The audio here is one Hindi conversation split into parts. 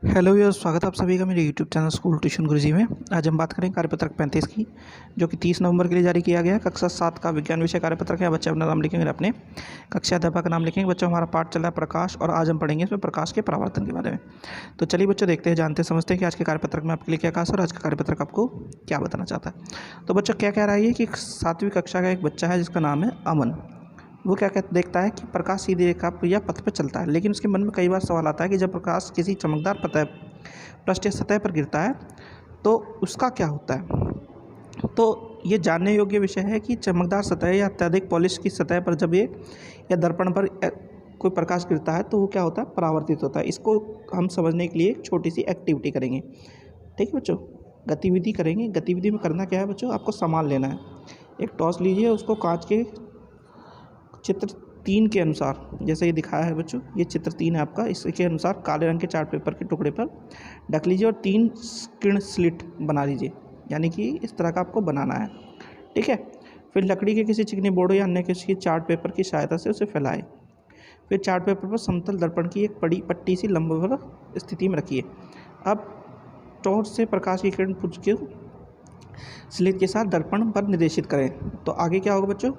हेलो व्यूअर्स, स्वागत है आप सभी का मेरे यूट्यूब चैनल स्कूल ट्यूशन गुरुजी में। आज हम बात करेंगे कार्यपत्रक 35 की, जो कि 30 नवंबर के लिए जारी किया गया है। कक्षा 7 का विज्ञान विषय कार्यपत्रक है। बच्चे अपना नाम लिखेंगे, अपने कक्षा अध्यापक का नाम लिखेंगे। बच्चों, हमारा पाठ चल रहा है प्रकाश, और आज हम पढ़ेंगे इसमें प्रकाश के परावर्तन के बारे में। तो चलिए बच्चों, देखते हैं, जानते समझते हैं कि आज के कार्यपत्रक में आपके लिए क्या खास और आज का कार्यपत्रक आपको क्या बताना चाहता है। तो बच्चों, क्या कह रहा है कि 7वीं कक्षा का एक बच्चा है जिसका नाम है अमन। वो क्या देखता है कि प्रकाश सीधी रेखा या पथ पर चलता है, लेकिन उसके मन में कई बार सवाल आता है कि जब प्रकाश किसी चमकदार पृष्ठीय सतह पर गिरता है तो उसका क्या होता है। तो ये जानने योग्य विषय है कि चमकदार सतह या अत्यधिक पॉलिश की सतह पर जब ये या दर्पण पर कोई प्रकाश गिरता है तो वो क्या होता है, परावर्तित होता है। इसको हम समझने के लिए एक छोटी सी एक्टिविटी करेंगे। ठीक है बच्चों, गतिविधि करेंगे। गतिविधि में करना क्या है बच्चों, आपको सामान लेना है। एक टॉर्च लीजिए, उसको कांच के चित्र 3 के अनुसार, जैसे ये दिखाया है बच्चों, ये चित्र 3 है आपका, इसके अनुसार काले रंग के चार्ट पेपर के टुकड़े पर ढक लीजिए और 3 किरण स्लिट बना लीजिए, यानी कि इस तरह का आपको बनाना है। ठीक है। फिर लकड़ी के किसी चिकनी बोर्ड या अन्य किसी चार्ट पेपर की सहायता से उसे फैलाएं। फिर चार्ट पेपर पर समतल दर्पण की एक बड़ी पट्टी सी लंबवत स्थिति में रखिए। अब टॉर्च से प्रकाश की किरण पूछ के स्लिट के साथ दर्पण पर निर्देशित करें। तो आगे क्या होगा बच्चों,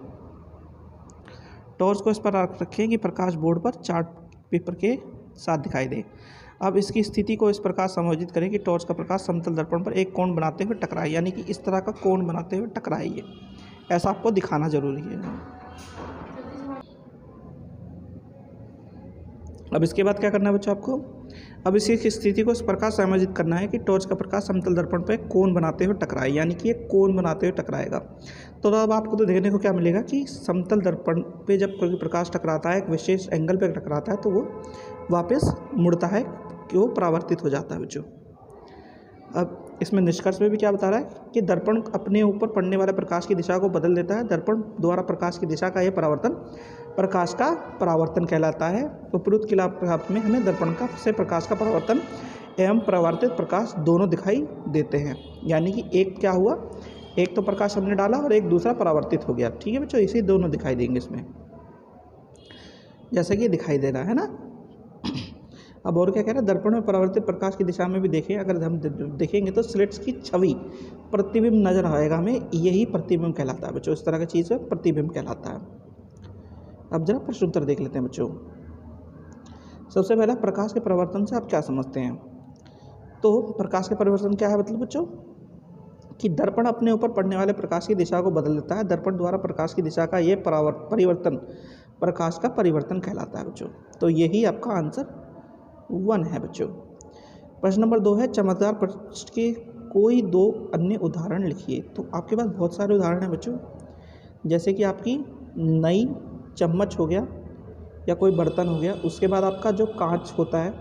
टॉर्च को इस पर रखें कि प्रकाश बोर्ड पर चार्ट पेपर के साथ दिखाई दे। अब इसकी स्थिति को इस प्रकार समायोजित करें कि टॉर्च का प्रकाश समतल दर्पण पर एक कोण बनाते हुए टकराए, यानी कि इस तरह का कोण बनाते हुए टकराए। ये ऐसा आपको दिखाना जरूरी है। अब इसके बाद क्या करना है बच्चों आपको, अब इसी स्थिति को इस प्रकार समायोजित करना है कि टॉर्च का प्रकाश समतल दर्पण पर कोण बनाते हुए टकराए, यानी कि एक कोण बनाते हुए टकराएगा। तो अब आपको तो देखने को क्या मिलेगा कि समतल दर्पण पे जब कोई प्रकाश टकराता है, एक विशेष एंगल पे टकराता है, तो वो वापस मुड़ता है कि वो परावर्तित हो जाता है बच्चों। अब इसमें निष्कर्ष में भी क्या बता रहा है कि दर्पण अपने ऊपर पड़ने वाले प्रकाश की दिशा को बदल देता है। दर्पण द्वारा प्रकाश की दिशा का यह परावर्तन प्रकाश का परावर्तन कहलाता है। उपरोक्त के लाभ में हमें दर्पण का से प्रकाश का परावर्तन एवं परावर्तित प्रकाश दोनों दिखाई देते हैं, यानी कि एक क्या हुआ, एक तो प्रकाश हमने डाला और एक दूसरा परावर्तित हो गया। ठीक है बच्चों, इसे दोनों दिखाई देंगे इसमें, जैसे कि दिखाई दे रहा है ना। अब और क्या कह रहा है, दर्पण में परावर्तित प्रकाश की दिशा में भी देखें, अगर हम देखेंगे तो स्लिट्स की छवि प्रतिबिंब नजर आएगा हमें, यही प्रतिबिंब कहलाता है बच्चों। इस तरह की चीज़ प्रतिबिंब कहलाता है। अब जरा प्रश्न उत्तर देख लेते हैं बच्चों। सबसे पहला, प्रकाश के परिवर्तन से आप क्या समझते हैं। तो प्रकाश के परिवर्तन क्या है मतलब बच्चों, कि दर्पण अपने ऊपर पड़ने वाले प्रकाश की दिशा को बदल देता है। दर्पण द्वारा प्रकाश की दिशा का ये परिवर्तन प्रकाश का परिवर्तन कहलाता है बच्चों। तो यही आपका आंसर 1 है बच्चों। प्रश्न नंबर 2 है, चमकदार पृष्ठ के कोई 2 अन्य उदाहरण लिखिए। तो आपके पास बहुत सारे उदाहरण हैं बच्चों, जैसे कि आपकी नई चम्मच हो गया या कोई बर्तन हो गया। उसके बाद आपका जो कांच होता है,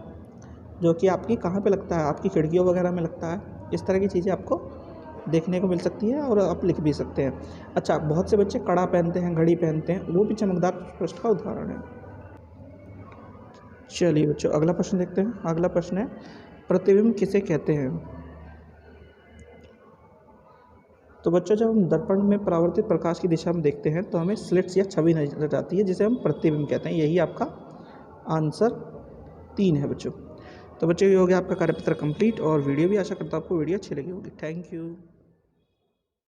जो कि आपकी कहाँ पे लगता है, आपकी खिड़कियों वगैरह में लगता है। इस तरह की चीज़ें आपको देखने को मिल सकती है और आप लिख भी सकते हैं। अच्छा, बहुत से बच्चे कड़ा पहनते हैं, घड़ी पहनते हैं, वो भी चमकदार पृष्ठ का उदाहरण है। चलिए बच्चों, अगला प्रश्न देखते हैं। अगला प्रश्न है, प्रतिबिंब किसे कहते हैं। तो बच्चों, जब हम दर्पण में परावर्तित प्रकाश की दिशा में देखते हैं तो हमें स्लिट्स या छवि नजर आती है, जिसे हम प्रतिबिंब कहते हैं। यही आपका आंसर 3 है बच्चों। तो बच्चों, ये हो गया आपका कार्यपत्र कंप्लीट, और वीडियो भी आशा करता हूँ आपको वीडियो अच्छी लगी होगी। Thank you.